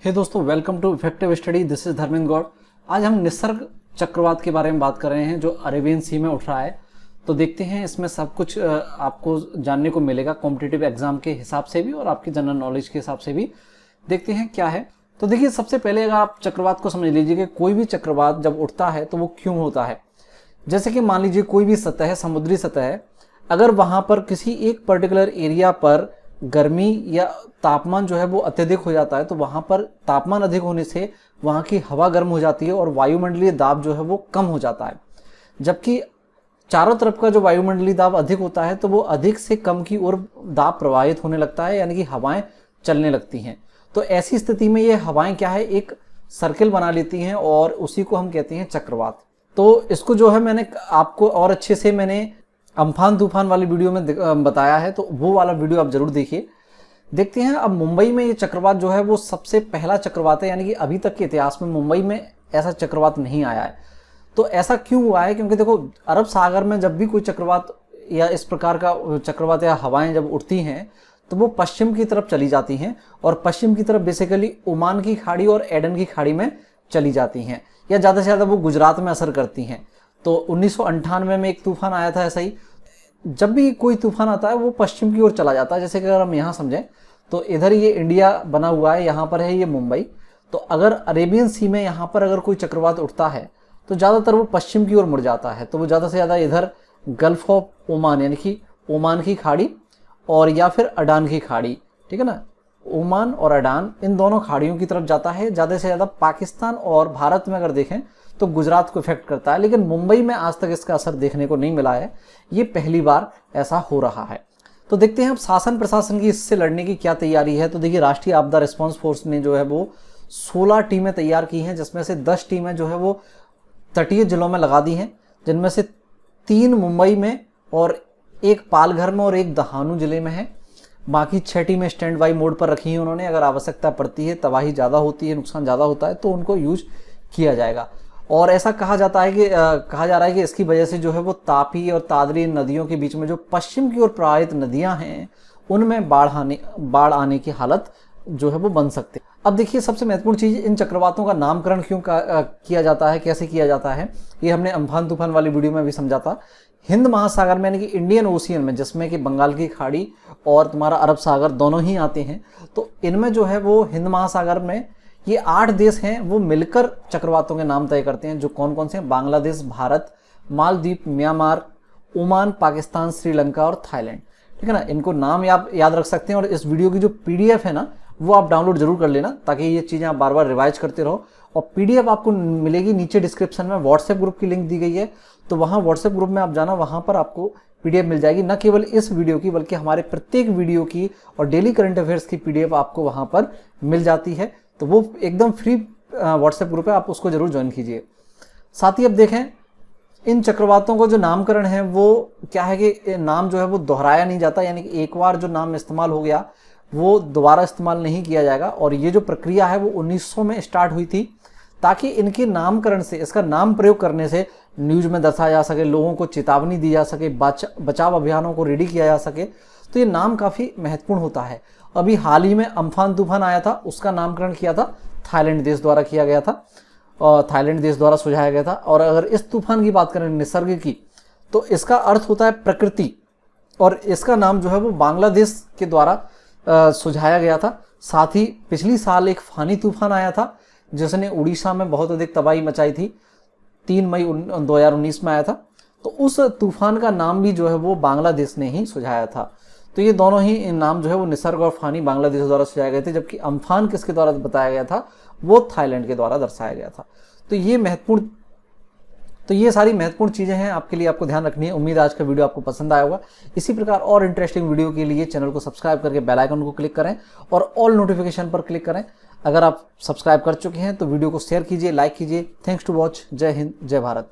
हे दोस्तों, welcome to effective study. This is Dharmendra Gaur. आज हम निसर्ग चक्रवात के बारे में बात कर रहे हैं जो अरेबियन सी में उठ रहा है। तो देखते हैं इसमें सब कुछ आपको जानने को मिलेगा कॉम्पिटिटिव एग्जाम के हिसाब से भी और आपकी जनरल नॉलेज के हिसाब से भी। देखते हैं क्या है। तो देखिए, सबसे पहले अगर आप चक्रवात को समझ लीजिए कि कोई भी चक्रवात जब उठता है तो वो क्यों होता है। जैसे कि मान लीजिए कोई भी सतह है, समुद्री सतह है, अगर वहां पर किसी एक पर्टिकुलर एरिया पर गर्मी या तापमान जो है वो अत्यधिक हो जाता है तो वहां पर तापमान अधिक होने से वहां की हवा गर्म हो जाती है और वायुमंडलीय दाब जो है वो कम हो जाता है। जबकि चारों तरफ का जो वायुमंडलीय दाब अधिक होता है तो वो अधिक से कम की ओर दाब प्रवाहित होने लगता है, यानी कि हवाएं चलने लगती हैं। तो ऐसी स्थिति में ये हवाएं क्या है, एक सर्किल बना लेती हैं और उसी को हम कहते हैं चक्रवात। तो इसको जो है मैंने आपको और अच्छे से मैंने अम्फान तूफान वाली वीडियो में बताया है, तो वो वाला वीडियो आप जरूर देखिए। देखते हैं अब मुंबई में ये चक्रवात जो है वो सबसे पहला चक्रवात है, यानी कि अभी तक के इतिहास में मुंबई में ऐसा चक्रवात नहीं आया है। तो ऐसा क्यों हुआ है? क्योंकि देखो, अरब सागर में जब भी कोई चक्रवात या इस प्रकार का चक्रवात या हवाएं जब उठती हैं तो वो पश्चिम की तरफ चली जाती हैं और पश्चिम की तरफ बेसिकली ओमान की खाड़ी और एडन की खाड़ी में चली जाती हैं, या ज़्यादा से ज़्यादा वो गुजरात में असर करती हैं। तो 1998 में एक तूफान आया था ऐसा ही। जब भी कोई तूफान आता है वो पश्चिम की ओर चला जाता है। जैसे कि अगर हम यहाँ समझें तो इधर ये इंडिया बना हुआ है, यहाँ पर है ये मुंबई। तो अगर अरेबियन सी में यहाँ पर अगर कोई चक्रवात उठता है तो ज़्यादातर वो पश्चिम की ओर मुड़ जाता है। तो वो ज़्यादा से ज़्यादा इधर गल्फ ऑफ ओमान, यानी कि ओमान की खाड़ी और या फिर अडान की खाड़ी, ठीक है ना, ओमान और अडान, इन दोनों खाड़ियों की तरफ जाता है। ज़्यादा से ज़्यादा पाकिस्तान और भारत में अगर देखें तो गुजरात को इफेक्ट करता है, लेकिन मुंबई में आज तक इसका असर देखने को नहीं मिला है। ये पहली बार ऐसा हो रहा है। तो देखते हैं अब शासन प्रशासन की इससे लड़ने की क्या तैयारी है। तो देखिए, राष्ट्रीय आपदा रिस्पांस फोर्स ने जो है वो 16 टीमें तैयार की हैं, जिसमें से 10 टीमें जो है वो तटीय जिलों में लगा दी हैं, जिनमें से 3 मुंबई में और एक पालघर में और एक दहानू जिले में है। बाकी 6 टीमें स्टैंड बाई मोड पर रखी हैं उन्होंने। अगर आवश्यकता पड़ती है, तबाही ज़्यादा होती है, नुकसान ज़्यादा होता है तो उनको यूज किया जाएगा। और ऐसा कहा जाता है कि कहा जा रहा है कि इसकी वजह से जो है वो तापी और तादरी नदियों के बीच में जो पश्चिम की ओर प्रवाहित नदियां हैं उनमें बाढ़ आने की हालत जो है वो बन सकती है। अब देखिए, सबसे महत्वपूर्ण चीज़, इन चक्रवातों का नामकरण क्यों किया जाता है, कैसे किया जाता है, ये हमने अम्फान तूफान वाली वीडियो में भी समझा था। हिंद महासागर में, यानी कि इंडियन ओशियन में, जिसमें कि बंगाल की खाड़ी और तुम्हारा अरब सागर दोनों ही आते हैं, तो इनमें जो है वो हिंद महासागर में ये 8 देश हैं, वो मिलकर चक्रवातों के नाम तय करते हैं। जो कौन कौन से हैं? बांग्लादेश, भारत, मालदीव, म्यांमार, ओमान, पाकिस्तान, श्रीलंका और थाईलैंड, ठीक है ना। इनको नाम याद रख सकते हैं। और इस वीडियो की जो PDF है ना, वो आप डाउनलोड जरूर कर लेना, ताकि ये चीज़ें आप बार बार रिवाइज करते रहो। और PDF आपको मिलेगी नीचे डिस्क्रिप्शन में। व्हाट्सएप ग्रुप की लिंक दी गई है, तो वहाँ व्हाट्सएप ग्रुप में आप जाना, वहाँ पर आपको PDF मिल जाएगी। न केवल इस वीडियो की बल्कि हमारे प्रत्येक वीडियो की और डेली करंट अफेयर्स की PDF आपको वहाँ पर मिल जाती है। तो वो एकदम फ्री व्हाट्सएप ग्रुप है, आप उसको जरूर ज्वाइन कीजिए। साथ ही अब देखें, इन चक्रवातों को जो नामकरण है वो क्या है कि नाम जो है वो दोहराया नहीं जाता, यानी कि एक बार जो नाम इस्तेमाल हो गया वो दोबारा इस्तेमाल नहीं किया जाएगा। और ये जो प्रक्रिया है वो 1900 में स्टार्ट हुई थी, ताकि इनके नामकरण से, इसका नाम प्रयोग करने से न्यूज में दर्शाया जा सके, लोगों को चेतावनी दी जा सके, बचाव अभियानों को रेडी किया जा सके। तो ये नाम काफ़ी महत्वपूर्ण होता है। अभी हाल ही में अम्फान तूफान आया था, उसका नामकरण किया था थाईलैंड देश द्वारा किया गया था, और थाईलैंड देश द्वारा सुझाया गया था। और अगर इस तूफान की बात करें, निसर्ग की, तो इसका अर्थ होता है प्रकृति, और इसका नाम जो है वो बांग्लादेश के द्वारा सुझाया गया था। साथ ही पिछली साल एक फानी तूफान आया था जिसने उड़ीसा में बहुत अधिक तबाही मचाई थी, 3 मई 2019 में आया था। तो उस तूफान का नाम भी जो है वो बांग्लादेश ने ही सुझाया था। तो ये दोनों ही नाम जो है वो निसर्ग और फानी बांग्लादेश द्वारा सुझाए गए थे, जबकि अम्फान किसके द्वारा बताया गया था, वो थाईलैंड के द्वारा दर्शाया गया था। तो ये सारी महत्वपूर्ण चीज़ें हैं आपके लिए, आपको ध्यान रखनी है। उम्मीद आज का वीडियो आपको पसंद आया होगा। इसी प्रकार और इंटरेस्टिंग वीडियो के लिए चैनल को सब्सक्राइब करके बेल आइकन को क्लिक करें और ऑल नोटिफिकेशन पर क्लिक करें। अगर आप सब्सक्राइब कर चुके हैं तो वीडियो को शेयर कीजिए, लाइक कीजिए। Thanks to watch. जय हिंद, जय भारत।